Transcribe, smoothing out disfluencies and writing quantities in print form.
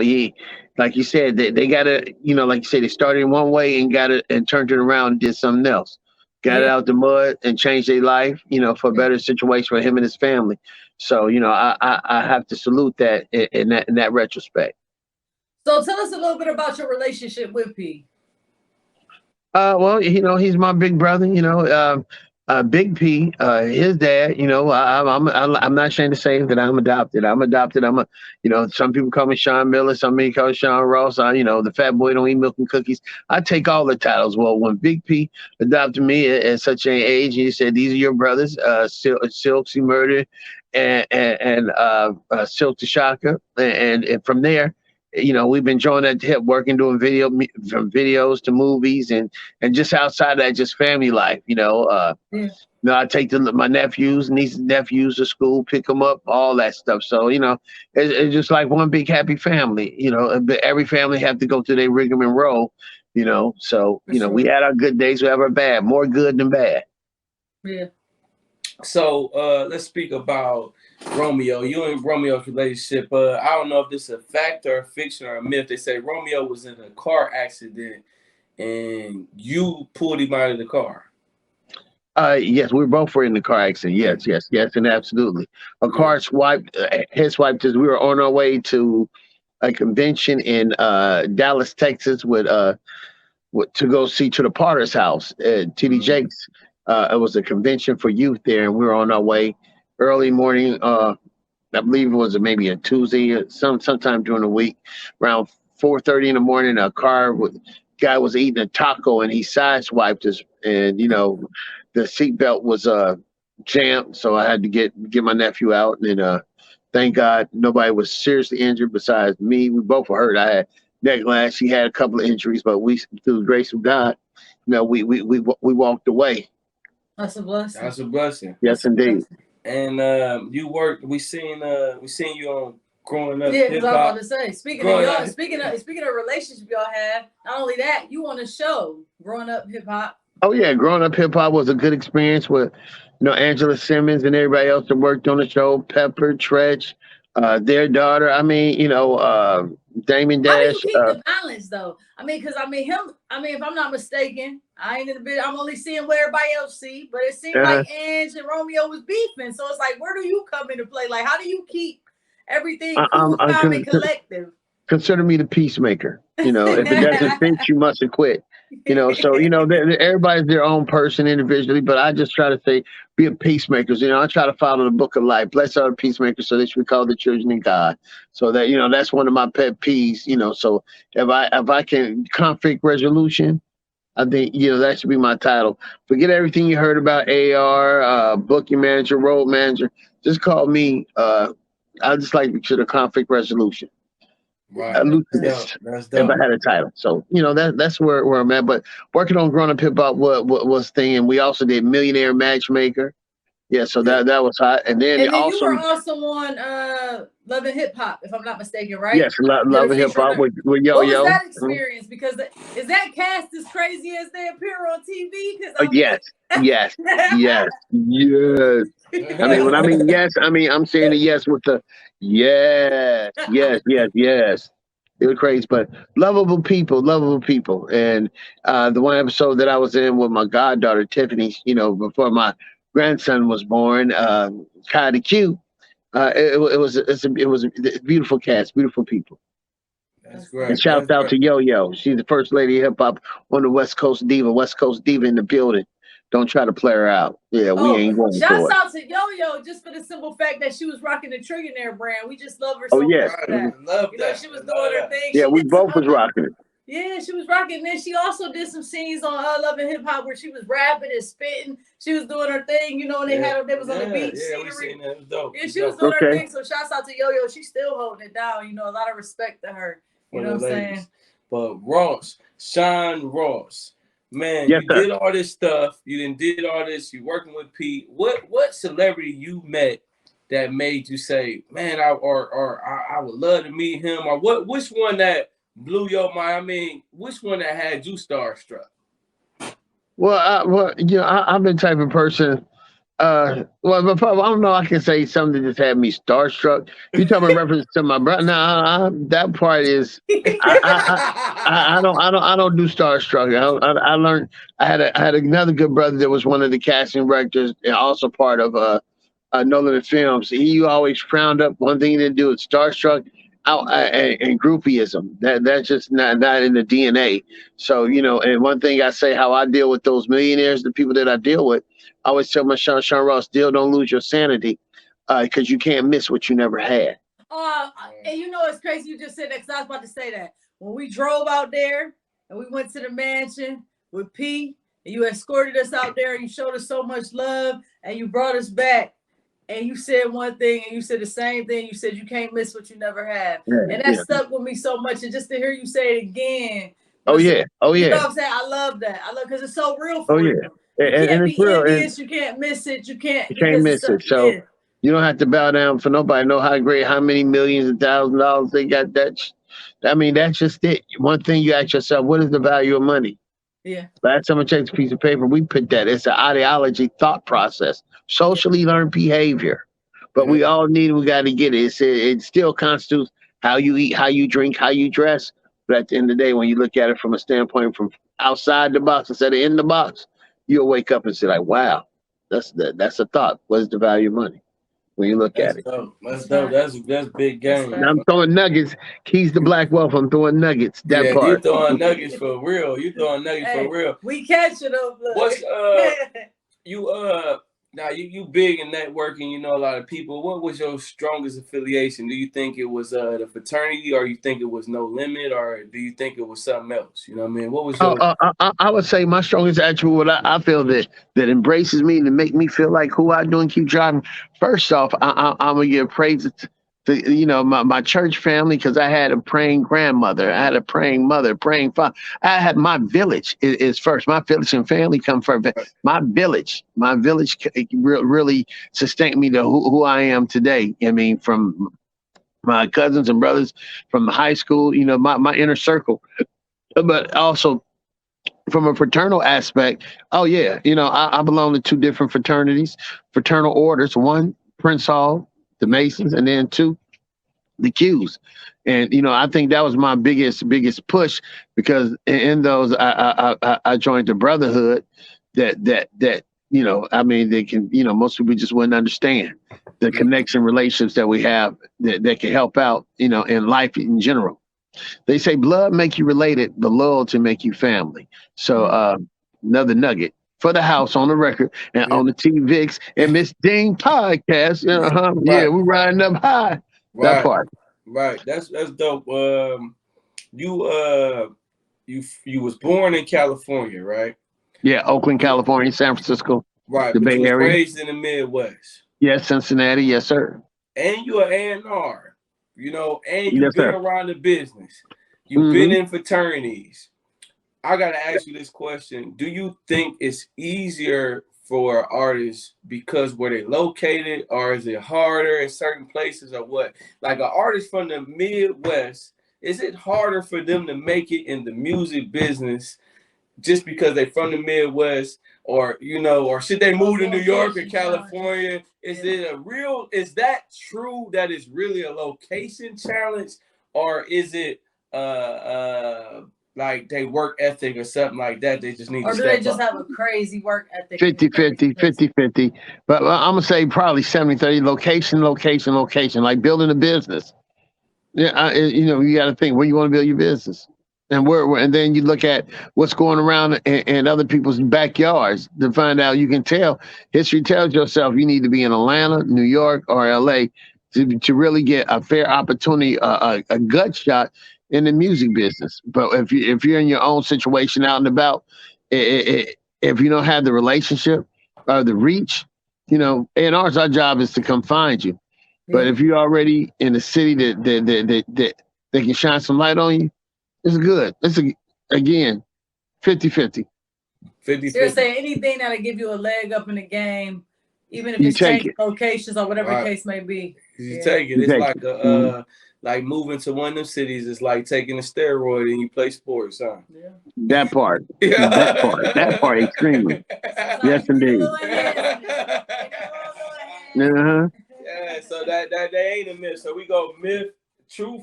he, like you said, they got to, like you said, they started in one way and got it and turned it around and did something else. Got it Yeah, out the mud and changed their life, for a yeah. better situation for him and his family. So, I have to salute that in that retrospect. So tell us a little bit about your relationship with P. Well, he's my big brother. Big P, his dad. I'm not ashamed to say that I'm adopted. I'm adopted. Some people call me Shaun Miller. Some people call me Shaun Ross. The fat boy don't eat milk and cookies. I take all the titles. Well, when Big P adopted me at such an age, he said, "These are your brothers, Silksy Murder and Silk the Shocker," and from there. We've been joined at the hip, working, doing from videos to movies, and just outside of that, just family life. Yeah, I take my nephews, nieces, nephews to school, pick them up, all that stuff. So it's just like one big happy family. But every family have to go through their rigmarole. So for we sure. had our good days, we have our bad, more good than bad. Yeah. So let's speak about Romeo. You and Romeo's relationship. I don't know if this is a fact or a fiction or a myth. They say Romeo was in a car accident and you pulled him out of the car. Yes, we both were in the car accident. Yes, yes, yes, and absolutely. A Yeah. car swiped, head swiped us. We were on our way to a convention in Dallas, Texas, to go see to the Potter's house, TD Mhm. Jakes. It was a convention for youth there, and we were on our way early morning. I believe it was maybe a Tuesday, or sometime during the week, around 4:30 in the morning. Guy was eating a taco and he sideswiped us, and the seatbelt was jammed, so I had to get my nephew out, and thank God nobody was seriously injured besides me. We both were hurt. I had neck lash. He had a couple of injuries, but we, through the grace of God, we walked away. That's a blessing. That's a blessing. Yes, That's a indeed. blessing. And you worked. We seen you on Growing Up Yeah, because Hip I was about Hop. to say, speaking of Growing y'all, Up. speaking of relationship y'all have, not only that, you on a show, Growing Up Hip Hop. Oh yeah, growing up hip hop was a good experience with, Angela Simmons and everybody else that worked on the show, Pepper, Tretch, their daughter. I mean, Damon How do you Dash. keep the balance though? I mean, because him. I mean, if I'm not mistaken, I ain't in the bit. I'm only seeing what everybody else see, but it seemed Uh, like Ange and Romeo was beefing. So it's like, where do you come into play? Like, how do you keep everything I, I'm, cool, I calm, and collective? consider me the peacemaker. If it doesn't fit, you must have quit. So everybody's their own person individually, but I just try to say, be a peacemaker. I try to follow the book of life. Blessed are the peacemakers, so they should be called the children of God. So that that's one of my pet peeves. So if I can conflict resolution, I think that should be my title. Forget everything you heard about AR, booking manager, road manager. Just call me. I just like to the conflict resolution, Right. That's dope. elucidist, That's if I dope. had a title. So that's where I'm at. But working on growing up hip hop was thing, and we also did Millionaire Matchmaker. Yeah, so Yeah. that was hot, and then And then you also were also on Love and Hip Hop, if I'm not mistaken, right? yes, You did a love and hip feature on hop there. with Yo What was Yo. that experience? Because is that cast as crazy as they appear on TV? Because Yes, yes, yes, yes. When I mean yes, I'm saying the yes with the yes, yes, yes, yes. It was crazy, but lovable people. And the one episode that I was in with my goddaughter Tiffany, before my grandson was born, Kai the Q. It was a beautiful cast, beautiful people. That's And great. shouts That's out great. to Yo Yo. She's the first lady of hip hop on the West Coast Diva in the building. Don't try to play her out. Yeah, we oh, ain't going shouts for it. out to Yo Yo just for the simple fact that she was rocking the Trillionaire brand. We just love her Oh so much yes, for Right. mhm. that. I love that. She I was love doing her that. thing. Yeah, She we did some both was rocking it. yeah, she was rocking. Then she also did some scenes on Love and Hip Hop where she was rapping and spitting. She was doing her thing, and they Yeah. had her. They was on the Yeah. beach Yeah. We scenery. seen that. It was dope. It Yeah, was she was dope. doing her Okay. thing. So shouts out to Yo Yo. She's still holding it down. A lot of respect to her. You For know the what I'm saying? ladies. But Ross, Shaun Ross, man, Yes, you sir. did all this stuff. You did all this. You working with Pete. What celebrity you met that made you say, man, I would love to meet him? Or which one that blew your mind? I mean, which one that had you starstruck? I've been the type of person. Well, but probably, I don't know. I can say something that just had me starstruck. You talking about reference to my brother? Nah, that part is. I don't do starstruck. I learned. I had another good brother that was one of the casting directors and also part of Nolan Films. He always frowned up. One thing he didn't do is starstruck out and groupieism. That's just not in the DNA. So and one thing I say how I deal with those millionaires, the people that I deal with. I always tell my Shaun Ross, still don't lose your sanity, because you can't miss what you never had. And it's crazy you just said that because I was about to say that. When we drove out there and we went to the mansion with P, and you escorted us out there and you showed us so much love and you brought us back and you said one thing and you said the same thing. You said you can't miss what you never had. And that stuck with me so much. And just to hear you say it again. Oh yeah. You know what I'm saying? I love that. I love because it's so real for you. You can't be envious. You can't miss it. You can't miss it. So you don't have to bow down for nobody. Know how great, how many millions and thousands of dollars they got. That's just it. One thing you ask yourself: what is the value of money? Yeah. Last time I checked a piece of paper, we put that. It's an ideology, thought process, socially learned behavior. But we all need. We got to get it. It still constitutes how you eat, how you drink, how you dress. But at the end of the day, when you look at it from a standpoint from outside the box instead of in the box, you'll wake up and say like, "Wow, that's a thought. What is the value of money?" When you look at it. That's dope. That's big game. Now I'm throwing nuggets. Keys to black wealth. I'm throwing nuggets. That part. You throwing nuggets for real. For real. We catching them. What's now you big in networking, you know a lot of people. What was your strongest affiliation? Do you think it was the fraternity, or you think it was No Limit, or do you think it was something else? You know what I mean? What was your I would say my strongest attribute, what I feel that embraces me to make me feel like who I do and keep driving. First off, I'm gonna give praise to my church family, because I had a praying grandmother, I had a praying mother, praying father. I had my village is first. My village and family come first. My village really sustained me to who I am today. I mean, from my cousins and brothers from high school, my inner circle, but also from a fraternal aspect. Oh yeah, I belong to two different fraternities, fraternal orders. One, Prince Hall, the Masons, and then two, the Qs. And I think that was my biggest push, because in those I joined the brotherhood that I mean, they can, most people just wouldn't understand the connection relationships that we have that can help out, in life in general. They say blood make you related, but loyalty make you family. So another nugget for the house on the record and on the TVix and Miss Ding podcast. Yeah, we're riding up high. That part. Right. That's dope. You was born in California, right? Yeah, Oakland, California, San Francisco. Right. The Bay you was Area. Raised in the Midwest. Yes, Cincinnati. Yes, sir. And you are A&R, and you've yes, been sir. around the business. You've been in fraternities. I got to ask you this question. Do you think it's easier for artists because where they located, or is it harder in certain places, or what? Like an artist from the Midwest, is it harder for them to make it in the music business just because they're from the Midwest, or or should they move to New York or California? Is that true that it's really a location challenge, or is it like they work ethic or something like that? They just need to step up. Or do they just have a crazy work ethic? 50-50. But I'm going to say probably 70-30, location, like building a business. Yeah, you got to think where you want to build your business. And and then you look at what's going around in other people's backyards to find out. You can tell. History tells yourself you need to be in Atlanta, New York, or LA to really get a fair opportunity, a gut shot in the music business. But if you're in your own situation out and about, if you don't have the relationship or the reach, our job is to come find you. But if you're already in a city that can shine some light on you, it's good. It's again 50-50. You're saying anything that'll give you a leg up in the game, even if it's changing locations or whatever the case may be. You take it. It's like moving to one of them cities is like taking a steroid and you play sports, huh? Yeah. That part. That part extremely. Yes, indeed. Uh-huh. Yeah, so that ain't a myth. So we go myth, truth,